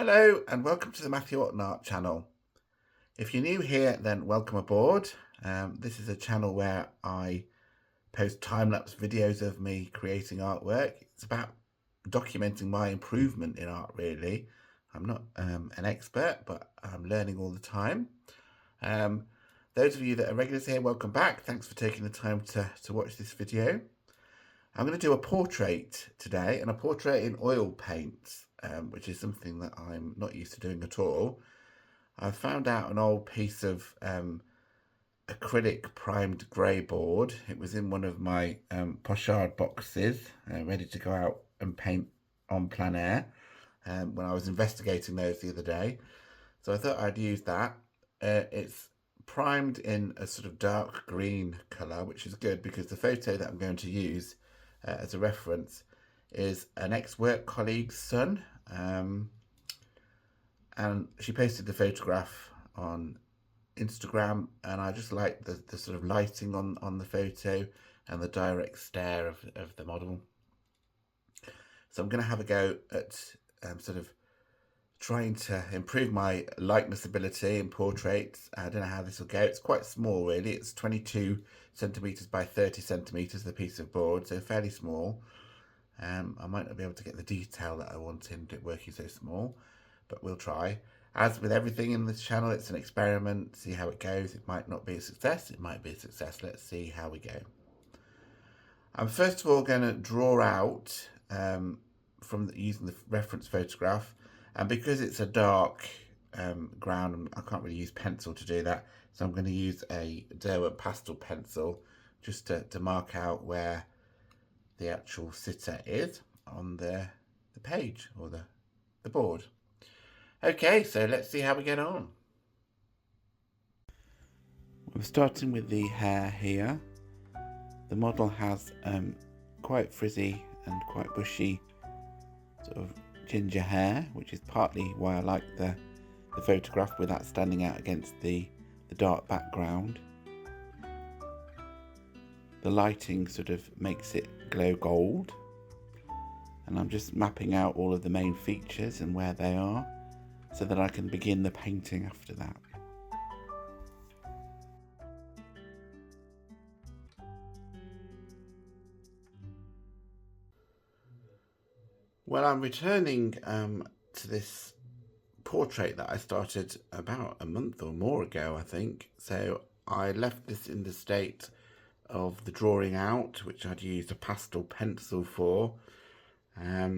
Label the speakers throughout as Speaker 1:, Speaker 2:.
Speaker 1: Hello and welcome to the Matthew Allton Art channel. If you're new here, then welcome aboard. This is a channel where I post time-lapse videos of me creating artwork. It's about documenting my improvement in art, really. I'm not an expert, but I'm learning all the time. Those of you that are regulars here, welcome back. Thanks for taking the time to watch this video. I'm going to do a portrait today, and a portrait in oil paints, which is something that I'm not used to doing at all. I found out an old piece of acrylic primed grey board. It was in one of my pochard boxes, ready to go out and paint on plein air when I was investigating those the other day. So I thought I'd use that. It's primed in a sort of dark green colour, which is good because the photo that I'm going to use as a reference is an ex-work colleague's son, and she posted the photograph on Instagram, and I just like the sort of lighting on the photo and the direct stare of the model. So I'm going to have a go at sort of trying to improve my likeness ability in portraits. I don't know how this will go. It's quite small, really. It's 22 centimetres by 30 centimetres, the piece of board, so fairly small. I might not be able to get the detail that I want in it working so small, but we'll try. As with everything in this channel, it's an experiment, see how it goes. It might not be a success, it might be a success. Let's see how we go. I'm first of all going to draw out using the reference photograph, and because it's a dark ground, I can't really use pencil to do that, so I'm going to use a Derwent pastel pencil just to mark out where the actual sitter is on the page or the board. Okay, so let's see how we get on. We're starting with the hair here. The model has quite frizzy and quite bushy sort of ginger hair, which is partly why I like the photograph with that standing out against the dark background. The lighting sort of makes it glow gold, and I'm just mapping out all of the main features and where they are so that I can begin the painting after that. Well, I'm returning to this portrait that I started about a month or more ago, I think. So I left this in the state of the drawing out, which I'd used a pastel pencil for, a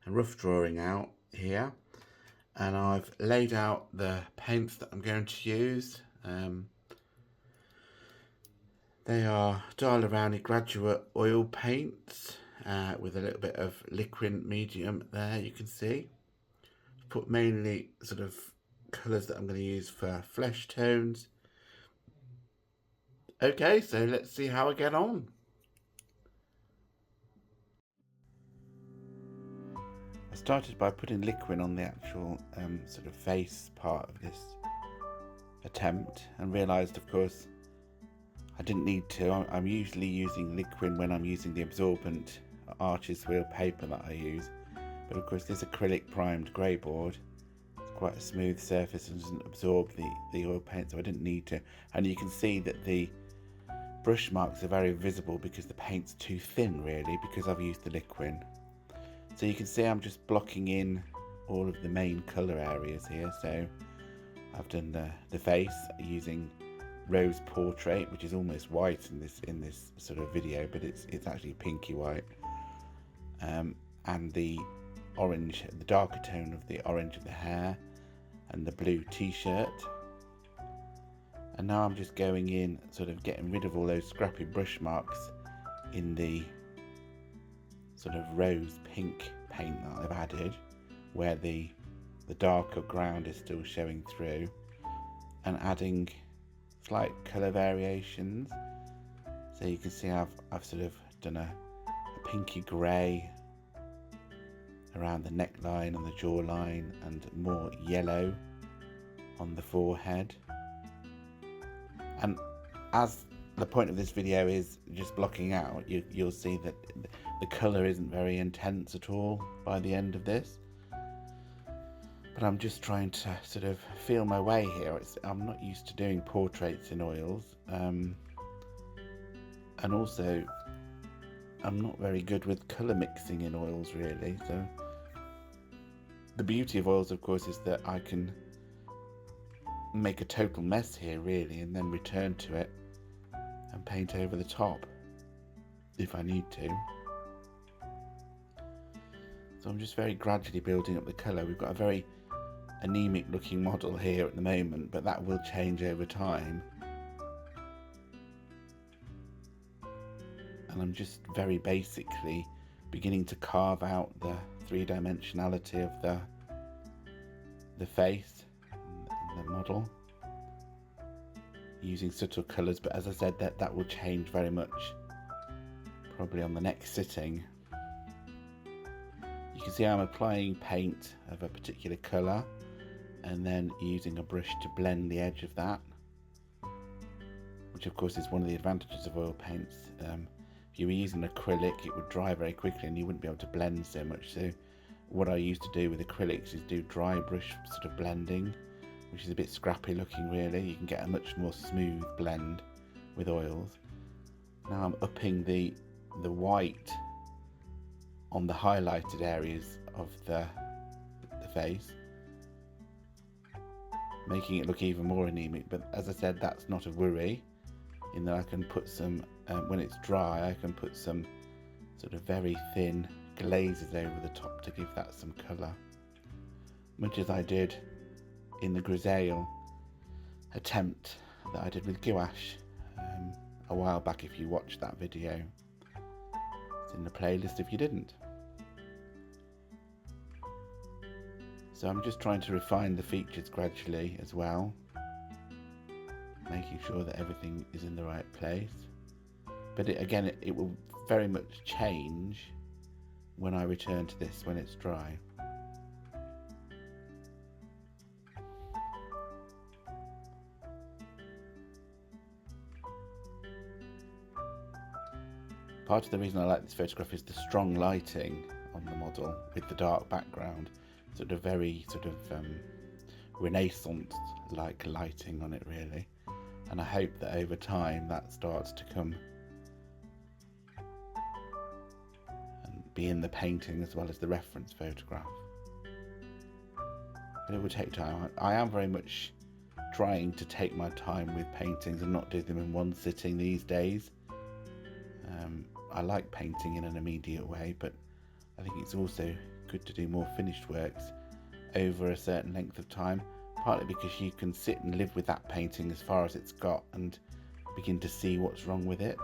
Speaker 1: rough drawing out here, and I've laid out the paints that I'm going to use. They are Dial Around Graduate oil paints with a little bit of liquid medium there, you can see. Put mainly sort of colours that I'm going to use for flesh tones. Okay, so let's see how I get on. I started by putting liquid on the actual sort of face part of this attempt, and realised, of course, I didn't need to. I'm usually using liquid when I'm using the absorbent artist wheel paper that I use, but of course this acrylic primed grey board, it's quite a smooth surface and doesn't absorb the oil paint, so I didn't need to. And you can see that the brush marks are very visible because the paint's too thin, really, because I've used the liquid. So you can see I'm just blocking in all of the main colour areas here. So I've done the face using Rose Portrait, which is almost white in this sort of video, but it's actually pinky white, and the orange, the darker tone of the orange of the hair, and the blue t-shirt. And now I'm just going in, sort of getting rid of all those scrappy brush marks in the sort of rose pink paint that I've added, where the darker ground is still showing through, and adding slight colour variations. So you can see I've sort of done a pinky grey around the neckline and the jawline, and more yellow on the forehead. And as the point of this video is just blocking out, you'll see that the colour isn't very intense at all by the end of this. But I'm just trying to sort of feel my way here. I'm not used to doing portraits in oils, and also I'm not very good with colour mixing in oils really. So the beauty of oils, of course, is that I can make a total mess here really, and then return to it and paint over the top if I need to. So I'm just very gradually building up the colour. We've got a very anemic looking model here at the moment, but that will change over time. And I'm just very basically beginning to carve out the three-dimensionality of the face and the model using subtle colours, but as I said, that will change very much probably on the next sitting. You can see I'm applying paint of a particular colour and then using a brush to blend the edge of that, which of course is one of the advantages of oil paints. If you were using acrylic, it would dry very quickly and you wouldn't be able to blend so much. So what I used to do with acrylics is do dry brush sort of blending, which is a bit scrappy looking really. You can get a much more smooth blend with oils. Now I'm upping the white on the highlighted areas of the face, making it look even more anemic. But as I said, that's not a worry, in that I can put some, when it's dry, I can put some sort of very thin glazes over the top to give that some colour, much as I did in the grisaille attempt that I did with gouache a while back. If you watched that video, it's in the playlist if you didn't. So I'm just trying to refine the features gradually as well, making sure that everything is in the right place. But it will very much change when I return to this when it's dry. Part of the reason I like this photograph is the strong lighting on the model with the dark background, sort of very Renaissance-like lighting on it really. And I hope that over time that starts to come and be in the painting as well as the reference photograph. But it will take time. I am very much trying to take my time with paintings and not do them in one sitting these days. I like painting in an immediate way, but I think it's also good to do more finished works over a certain length of time, partly because you can sit and live with that painting as far as it's got and begin to see what's wrong with it.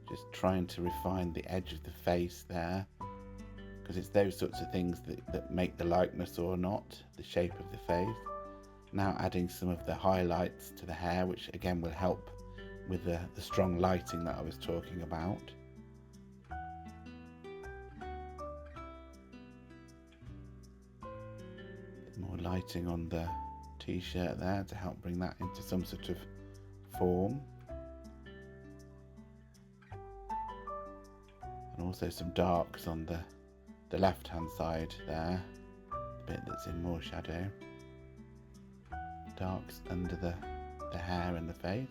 Speaker 1: Just trying to refine the edge of the face there, because it's those sorts of things that make the likeness or not, the shape of the face. Now adding some of the highlights to the hair, which again will help with the strong lighting that I was talking about. Bit more lighting on the t-shirt there to help bring that into some sort of form. And also some darks on the left hand side there, the bit that's in more shadow. Darks under the hair and the face.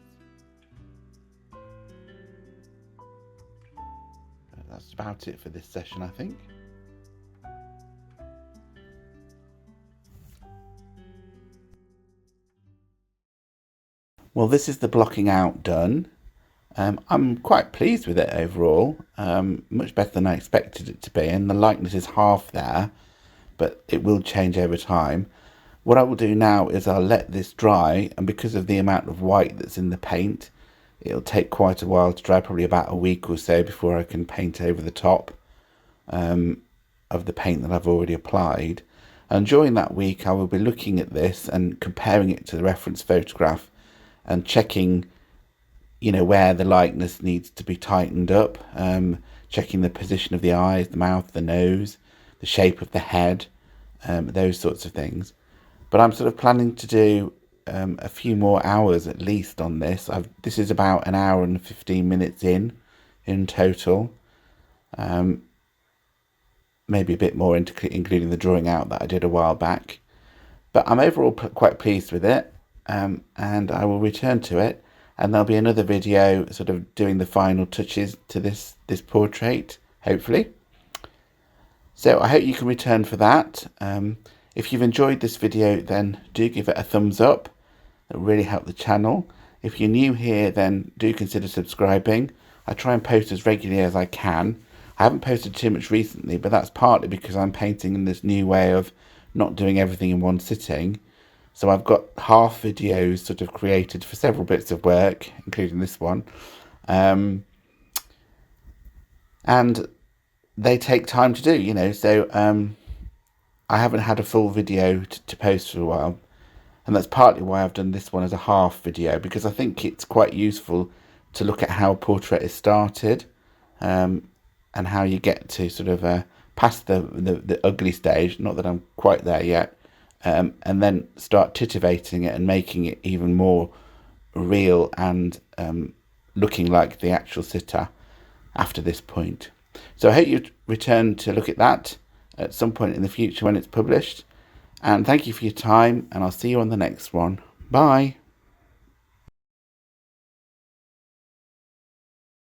Speaker 1: But that's about it for this session, I think. Well, this is the blocking out done. I'm quite pleased with it overall, much better than I expected it to be, and the likeness is half there, but it will change over time. What I will do now is I'll let this dry, and because of the amount of white that's in the paint, it'll take quite a while to dry, probably about a week or so before I can paint over the top of the paint that I've already applied. And during that week I will be looking at this and comparing it to the reference photograph and checking, you know, where the likeness needs to be tightened up, checking the position of the eyes, the mouth, the nose, the shape of the head, those sorts of things. But I'm sort of planning to do a few more hours at least on this. This is about an hour and 15 minutes in total. Maybe a bit more, including the drawing out that I did a while back. But I'm overall quite pleased with it, and I will return to it, and there'll be another video sort of doing the final touches to this portrait, hopefully. So I hope you can return for that. If you've enjoyed this video, then do give it a thumbs up. It will really help the channel. If you're new here, then do consider subscribing. I try and post as regularly as I can. I haven't posted too much recently, but that's partly because I'm painting in this new way of not doing everything in one sitting. So I've got half videos sort of created for several bits of work, including this one. And they take time to do, you know, so I haven't had a full video to post for a while. And that's partly why I've done this one as a half video, because I think it's quite useful to look at how a portrait is started, and how you get to sort of past the ugly stage, not that I'm quite there yet, and then start titivating it and making it even more real and looking like the actual sitter after this point. So I hope you return to look at that at some point in the future when it's published. And thank you for your time, and I'll see you on the next one. Bye.